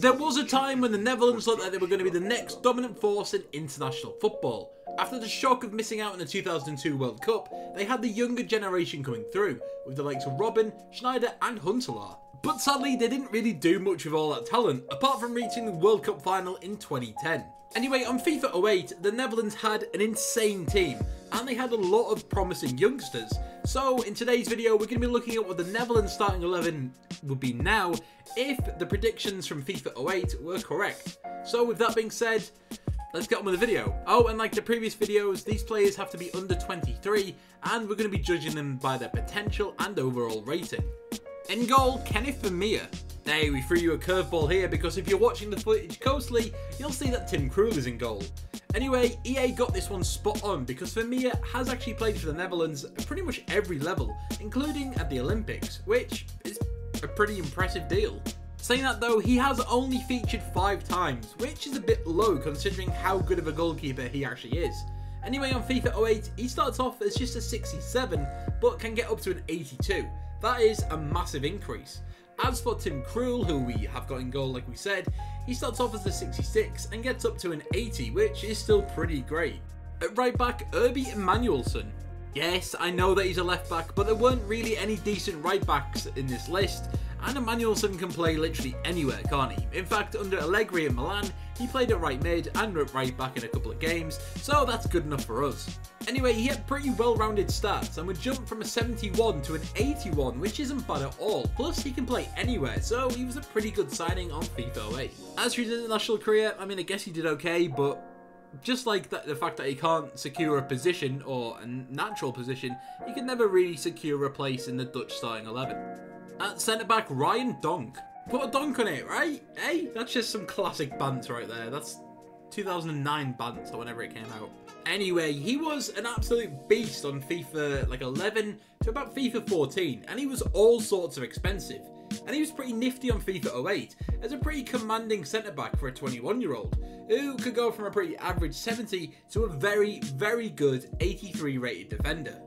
There was a time when the Netherlands looked like they were going to be the next dominant force in international football. After the shock of missing out on the 2002 World Cup, they had the younger generation coming through, with the likes of Robben, Schneider and Huntelaar. But sadly, they didn't really do much with all that talent, apart from reaching the World Cup final in 2010. Anyway, on FIFA 08, the Netherlands had an insane team, and they had a lot of promising youngsters. So in today's video, we're going to be looking at what the Netherlands starting 11 would be now, if the predictions from FIFA 08 were correct. So with that being said, let's get on with the video. Oh, and like the previous videos, these players have to be under 23, and we're going to be judging them by their potential and overall rating. In goal, Kenneth Vermeer. Hey, we threw you a curveball here because if you're watching the footage closely, you'll see that Tim Krul is in goal. Anyway, EA got this one spot on because Vermeer has actually played for the Netherlands at pretty much every level, including at the Olympics, which is a pretty impressive deal. Saying that though, he has only featured 5 times, which is a bit low considering how good of a goalkeeper he actually is. Anyway, on FIFA 08, he starts off as just a 67, but can get up to an 82. That is a massive increase. As for Tim Krul, who we have got in goal like we said, he starts off as a 66 and gets up to an 80, which is still pretty great. At right back, Urbi Emanuelson. Yes, I know that he's a left back, but there weren't really any decent right backs in this list, and Emanuelson can play literally anywhere, can't he? In fact, under Allegri at Milan, he played at right mid and at right back in a couple of games, so that's good enough for us. Anyway, he had pretty well-rounded stats and would jump from a 71 to an 81, which isn't bad at all. Plus, he can play anywhere, so he was a pretty good signing on FIFA 08. As for his international career, I mean, I guess he did okay, but just like the fact that he can't secure a position or a natural position, he could never really secure a place in the Dutch starting 11. At centre-back, Ryan Donk. Put a donk on it, right? Hey, that's just some classic banter right there. That's 2009 banter, whenever it came out. Anyway, he was an absolute beast on FIFA like 11 to about FIFA 14, and he was all sorts of expensive. And he was pretty nifty on FIFA 08 as a pretty commanding centre-back for a 21-year-old, who could go from a pretty average 70 to a very, very good 83 rated defender.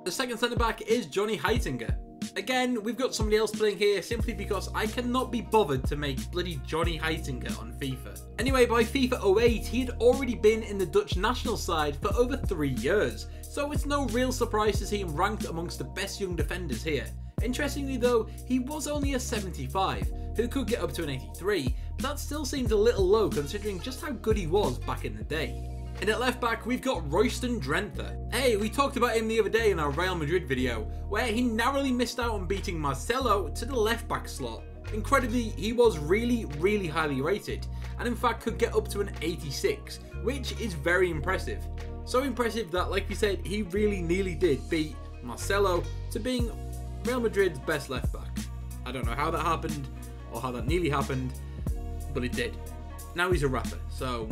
The second centre-back is Johnny Heitinga. Again, we've got somebody else playing here simply because I cannot be bothered to make bloody Johnny Heitinga on FIFA. Anyway, by FIFA 08, he had already been in the Dutch national side for over 3 years, so it's no real surprise to see him ranked amongst the best young defenders here. Interestingly though, he was only a 75, who could get up to an 83, but that still seems a little low considering just how good he was back in the day. And at left back, we've got Royston Drenthe. Hey, we talked about him the other day in our Real Madrid video, where he narrowly missed out on beating Marcelo to the left back slot. Incredibly, he was really highly rated, and in fact could get up to an 86, which is very impressive. So impressive that, like we said, he really nearly did beat Marcelo to being Real Madrid's best left back. I don't know how that happened, or how that nearly happened, but it did. Now he's a rapper, so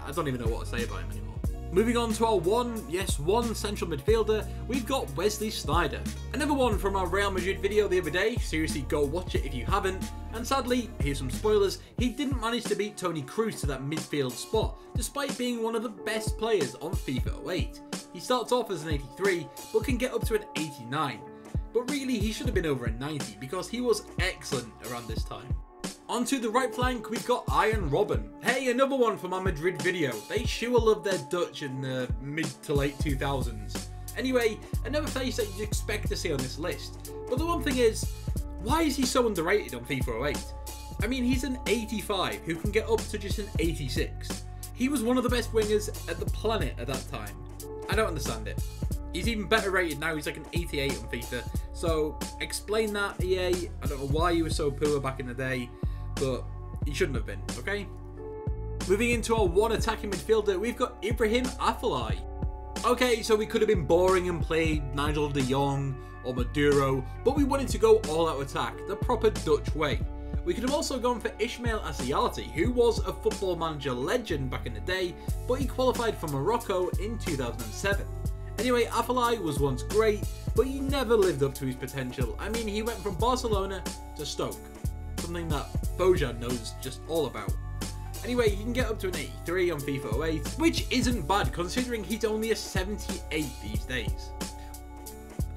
I don't even know what to say about him anymore. Moving on to our one central midfielder, we've got Wesley Sneijder. Another one from our Real Madrid video the other day, seriously go watch it if you haven't, and sadly, here's some spoilers, he didn't manage to beat Toni Kroos to that midfield spot, despite being one of the best players on FIFA 08. He starts off as an 83, but can get up to an 89. But really, he should have been over a 90, because he was excellent around this time. Onto the right flank, we've got Arjen Robben. Hey, another one from our Madrid video. They sure love their Dutch in the mid to late 2000s. Anyway, another face that you'd expect to see on this list. But the one thing is, why is he so underrated on FIFA 08? I mean, he's an 85 who can get up to just an 86. He was one of the best wingers at the planet at that time. I don't understand it. He's even better rated now, he's like an 88 on FIFA. So, explain that, EA. I don't know why he was so poor back in the day, but he shouldn't have been, okay? Moving into our one attacking midfielder, we've got Ibrahim Afellay. Okay, so we could have been boring and played Nigel de Jong or Maduro, but we wanted to go all-out attack, the proper Dutch way. We could have also gone for Ismail Assayati, who was a Football Manager legend back in the day, but he qualified for Morocco in 2007. Anyway, Afellay was once great, but he never lived up to his potential. I mean, he went from Barcelona to Stoke, something that Bojan knows just all about. Anyway, he can get up to an 83 on FIFA 08, which isn't bad considering he's only a 78 these days.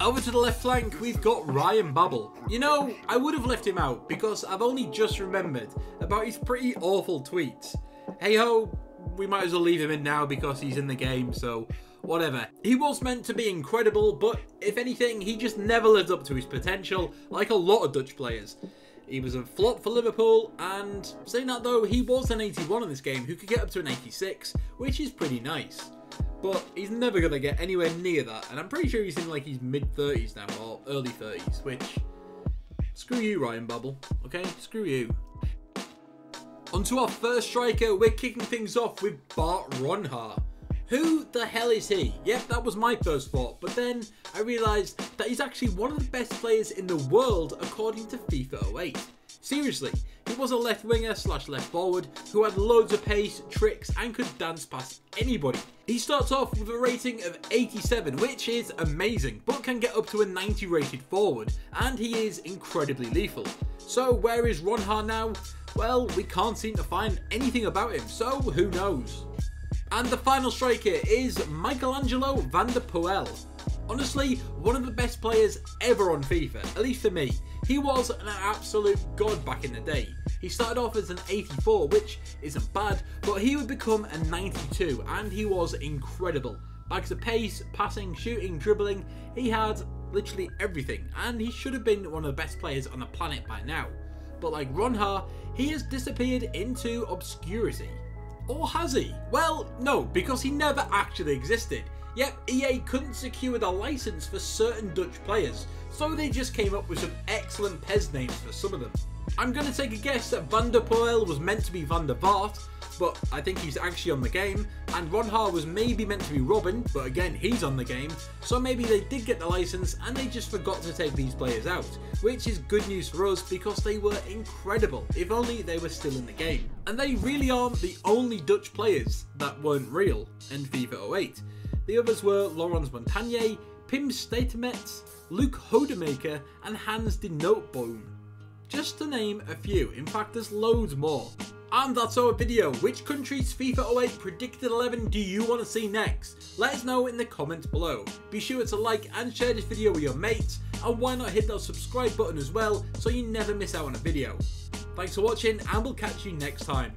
Over to the left flank, we've got Ryan Babel. You know, I would have left him out because I've only just remembered about his pretty awful tweets. Hey ho, we might as well leave him in now because he's in the game, so whatever. He was meant to be incredible, but if anything, he just never lived up to his potential, like a lot of Dutch players. He was a flop for Liverpool, and saying that though, he was an 81 in this game who could get up to an 86, which is pretty nice. But he's never going to get anywhere near that, and I'm pretty sure he's in like his mid-30s now, or early 30s, which, screw you Ryan Babel, okay? Screw you. Onto our first striker, we're kicking things off with Bart Ronhaar. Who the hell is he? Yep, that was my first thought, but then I realised that he's actually one of the best players in the world according to FIFA 08. Seriously, he was a left winger / left forward who had loads of pace, tricks and could dance past anybody. He starts off with a rating of 87, which is amazing, but can get up to a 90 rated forward, and he is incredibly lethal. So where is Ronhaar now? Well, we can't seem to find anything about him, so who knows? And the final striker is Michelangelo van der Poel. Honestly, one of the best players ever on FIFA, at least for me. He was an absolute god back in the day. He started off as an 84, which isn't bad, but he would become a 92, and he was incredible. Bags of pace, passing, shooting, dribbling, he had literally everything, and he should have been one of the best players on the planet by now. But like Ronhaar, he has disappeared into obscurity. Or has he? Well, no, because he never actually existed. Yep, EA couldn't secure the license for certain Dutch players, so they just came up with some excellent PES names for some of them. I'm going to take a guess that Van der Poel was meant to be Van der Vaart, but I think he's actually on the game, and Ronhaar was maybe meant to be Robin, but again, he's on the game, so maybe they did get the license and they just forgot to take these players out, which is good news for us because they were incredible, if only they were still in the game. And they really aren't the only Dutch players that weren't real in FIFA 08. The others were Laurens Montagnier, Pim Statemets, Luc Hodemaker and Hans de Nootboom. Just to name a few, in fact there's loads more. And that's our video. Which country's FIFA 08 predicted 11 do you want to see next? Let us know in the comments below. Be sure to like and share this video with your mates, and why not hit that subscribe button as well so you never miss out on a video. Thanks for watching and we'll catch you next time.